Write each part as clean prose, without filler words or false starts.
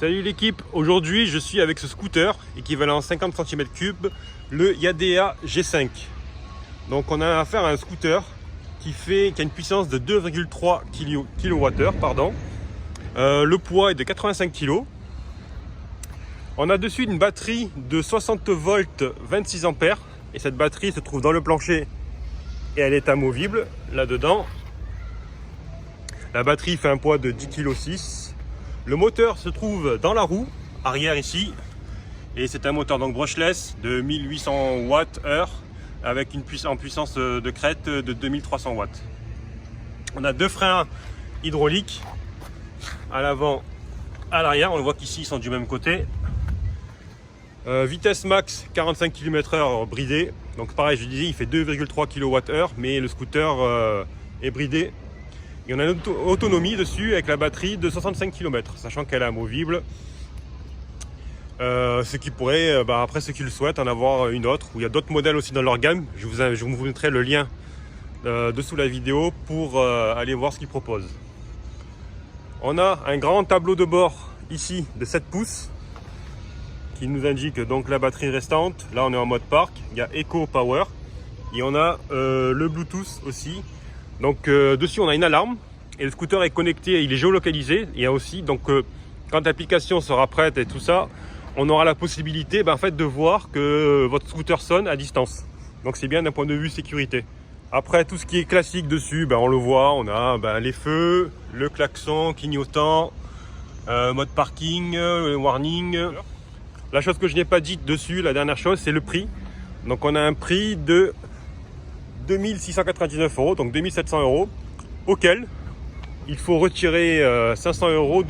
Salut l'équipe, aujourd'hui je suis avec ce scooter équivalent 50 cm3, le Yadea G5. Donc on a affaire à un scooter qui a une puissance de 2,3 kWh. Le poids est de 85 kg. On a dessus une batterie de 60 volts 26 ampères et cette batterie se trouve dans le plancher et elle est amovible là-dedans. La batterie fait un poids de 10,6 kg. Le moteur se trouve dans la roue arrière ici et c'est un moteur donc brushless de 1800 Wh avec une puissance de crête de 2300 watts. On a deux freins hydrauliques à l'avant, à l'arrière. On le voit qu'ici ils sont du même côté. Vitesse max 45 km/h bridé. Donc pareil, je disais, il fait 2,3 kWh, mais le scooter est bridé. Et on a une autonomie dessus avec la batterie de 65 km, sachant qu'elle est amovible. Ce qui pourrait, après ceux qui le souhaitent, en avoir une autre. Où il y a d'autres modèles aussi dans leur gamme. Je vous mettrai le lien dessous la vidéo pour aller voir ce qu'ils proposent. On a un grand tableau de bord ici de 7 pouces qui nous indique donc la batterie restante. Là on est en mode parc, il y a Eco Power et on a le Bluetooth aussi. Donc dessus on a une alarme et le scooter est connecté, il est géolocalisé. Il y a aussi donc quand l'application sera prête et tout ça, on aura la possibilité en fait de voir que votre scooter sonne à distance. Donc c'est bien d'un point de vue sécurité. Après tout ce qui est classique dessus, on le voit, on a les feux, le klaxon, clignotant, mode parking, warning. La chose que je n'ai pas dite dessus, la dernière chose, c'est le prix. Donc on a un prix de 2699 €, donc 2700 €, auquel il faut retirer 500 €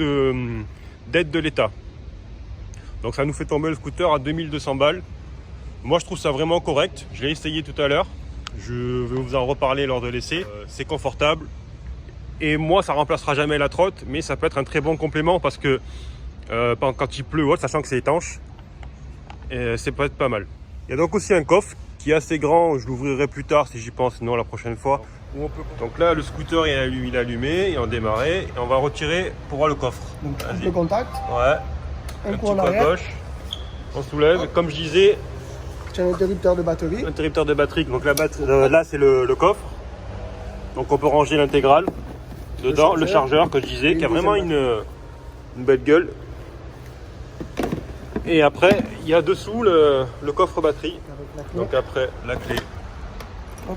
d'aide de l'État. Donc ça nous fait tomber le scooter à 2200 balles. Moi je trouve ça vraiment correct. Je l'ai essayé tout à l'heure. Je vais vous en reparler lors de l'essai. C'est confortable. Et moi ça remplacera jamais la trotte, mais ça peut être un très bon complément parce que quand il pleut, sachant que c'est étanche, c'est peut être pas mal. Il y a donc aussi un coffre qui est assez grand, je l'ouvrirai plus tard si j'y pense, sinon la prochaine fois. Donc là le scooter il est allumé et on démarrait et on va retirer pour voir le coffre. Donc le contact. Ouais. Un coup à gauche. On soulève, comme je disais. C'est un interrupteur de batterie. Interrupteur de batterie, donc là c'est le coffre. Donc on peut ranger l'intégrale. Dedans le chargeur que je disais, qui a vraiment une belle gueule. Et après, il y a dessous le coffre batterie. Donc après, la clé. Hop.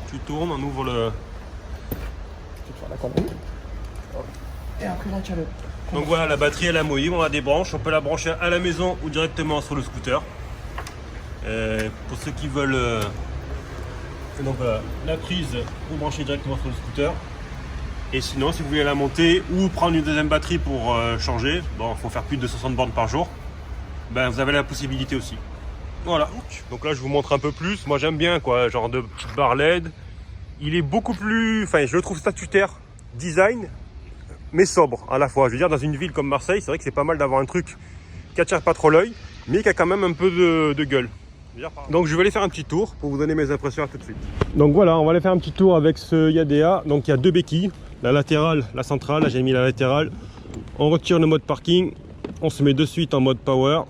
Tu tournes, on ouvre le... Et après là, tu as le... Donc voilà, la batterie elle est amovible, on a des branches. On peut la brancher à la maison ou directement sur le scooter. Pour ceux qui veulent... Donc voilà, la prise pour brancher directement sur le scooter. Et sinon, si vous voulez la monter ou prendre une deuxième batterie pour changer, il faut faire plus de 60 bornes par jour. Vous avez la possibilité aussi. Voilà. Donc là je vous montre un peu plus. Moi j'aime bien genre de petites barres LED. Il est beaucoup plus, je le trouve statutaire, design, mais sobre à la fois. Je veux dire, dans une ville comme Marseille, c'est vrai que c'est pas mal d'avoir un truc qui attire pas trop l'œil, mais qui a quand même un peu de gueule. Donc je vais aller faire un petit tour pour vous donner mes impressions tout de suite. Donc voilà, on va aller faire un petit tour avec ce Yadea. Donc il y a deux béquilles, la latérale, la centrale. Là j'ai mis la latérale. On retire le mode parking. On se met de suite en mode power.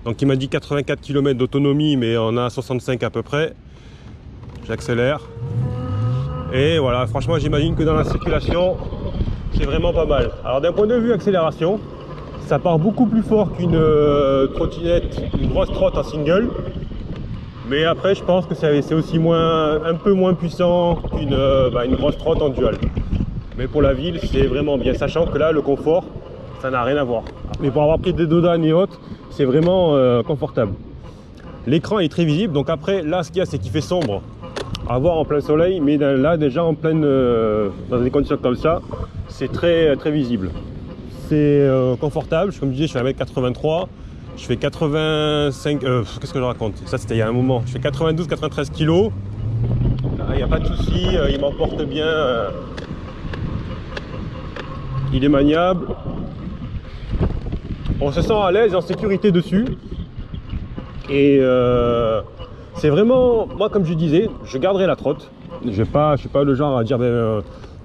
Donc il m'a dit 84 km d'autonomie, mais on a 65 à peu près. J'accélère. Et voilà, franchement j'imagine que dans la circulation, c'est vraiment pas mal. Alors d'un point de vue accélération, ça part beaucoup plus fort qu'une trottinette, une grosse trotte en single. Mais après je pense que c'est aussi un peu moins puissant qu'une une grosse trotte en dual. Mais pour la ville, c'est vraiment bien, sachant que là, le confort, ça n'a rien à voir. Mais pour avoir pris des dodanes et autres, c'est vraiment confortable. L'écran est très visible, donc après là ce qu'il y a c'est qu'il fait sombre à voir en plein soleil, mais là déjà en pleine dans des conditions comme ça, c'est très visible. C'est confortable, comme je disais, je fais 1m83, je fais 85, qu'est-ce que je raconte, ça c'était il y a un moment, je fais 92-93 kg, il n'y a pas de souci, il m'emporte bien, il est maniable. On se sent à l'aise et en sécurité dessus. Et c'est vraiment, moi comme je disais, je garderai la trotte. Je suis pas le genre à dire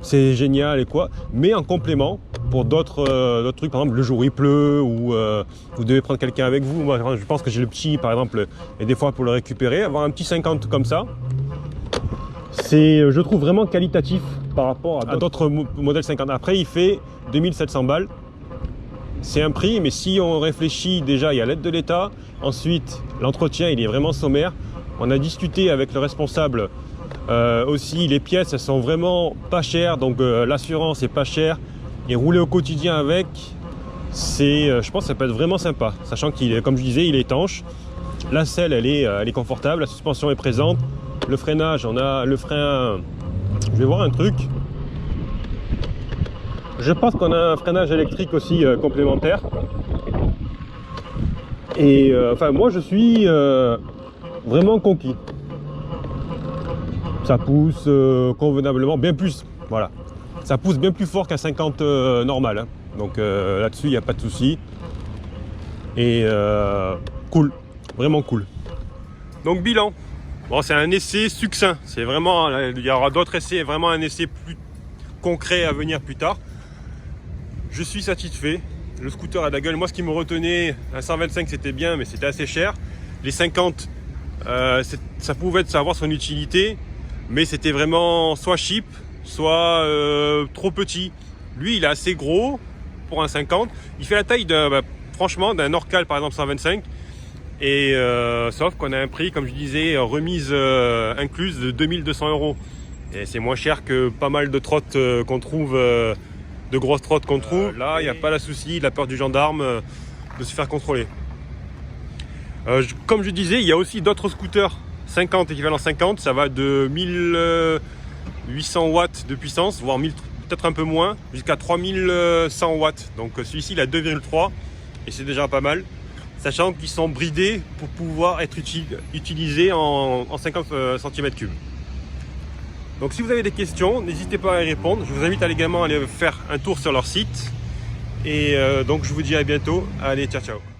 c'est génial et quoi, mais en complément pour d'autres trucs, par exemple le jour où il pleut ou vous devez prendre quelqu'un avec vous. Moi je pense que j'ai le petit par exemple, et des fois pour le récupérer, avoir un petit 50 comme ça, c'est je trouve vraiment qualitatif par rapport à d'autres modèles 50. Après il fait 2700 balles, c'est un prix, mais si on réfléchit, déjà il y a l'aide de l'État, ensuite l'entretien il est vraiment sommaire. On a discuté avec le responsable aussi, les pièces elles sont vraiment pas chères, donc l'assurance est pas chère et rouler au quotidien avec, c'est je pense que ça peut être vraiment sympa, sachant qu'il est, comme je disais, il est étanche, la selle elle est confortable, la suspension est présente, le freinage, on a le frein, je vais voir un truc, je pense qu'on a un freinage électrique aussi complémentaire et enfin moi je suis vraiment conquis. Ça pousse convenablement, bien plus, voilà. Ça pousse bien plus fort qu'un 50 normal, hein. Donc là-dessus, il n'y a pas de souci. Et cool, vraiment cool. Donc bilan, bon, c'est un essai succinct. C'est vraiment, il y aura d'autres essais, vraiment un essai plus concret à venir plus tard. Je suis satisfait. Le scooter a de la gueule. Moi, ce qui me retenait, un 125 c'était bien, mais c'était assez cher. Les 50, ça pouvait avoir son utilité, mais c'était vraiment soit cheap, soit trop petit. Lui, il est assez gros pour un 50. Il fait la taille franchement d'un Orcal par exemple 125. Et sauf qu'on a un prix, comme je disais, remise incluse de 2200 €. Et c'est moins cher que pas mal de trottes qu'on trouve, de grosses trottes qu'on trouve. Là, il n'y a pas la souci, la peur du gendarme de se faire contrôler. Comme je disais, il y a aussi d'autres scooters 50, équivalent 50, ça va de 1800 watts de puissance, voire peut-être un peu moins, jusqu'à 3100 watts. Donc celui-ci il a 2,3 et c'est déjà pas mal, sachant qu'ils sont bridés pour pouvoir être utilisés en 50 cm3. Donc si vous avez des questions, n'hésitez pas à y répondre. Je vous invite également à aller faire un tour sur leur site. Et donc je vous dis à bientôt. Allez, ciao ciao.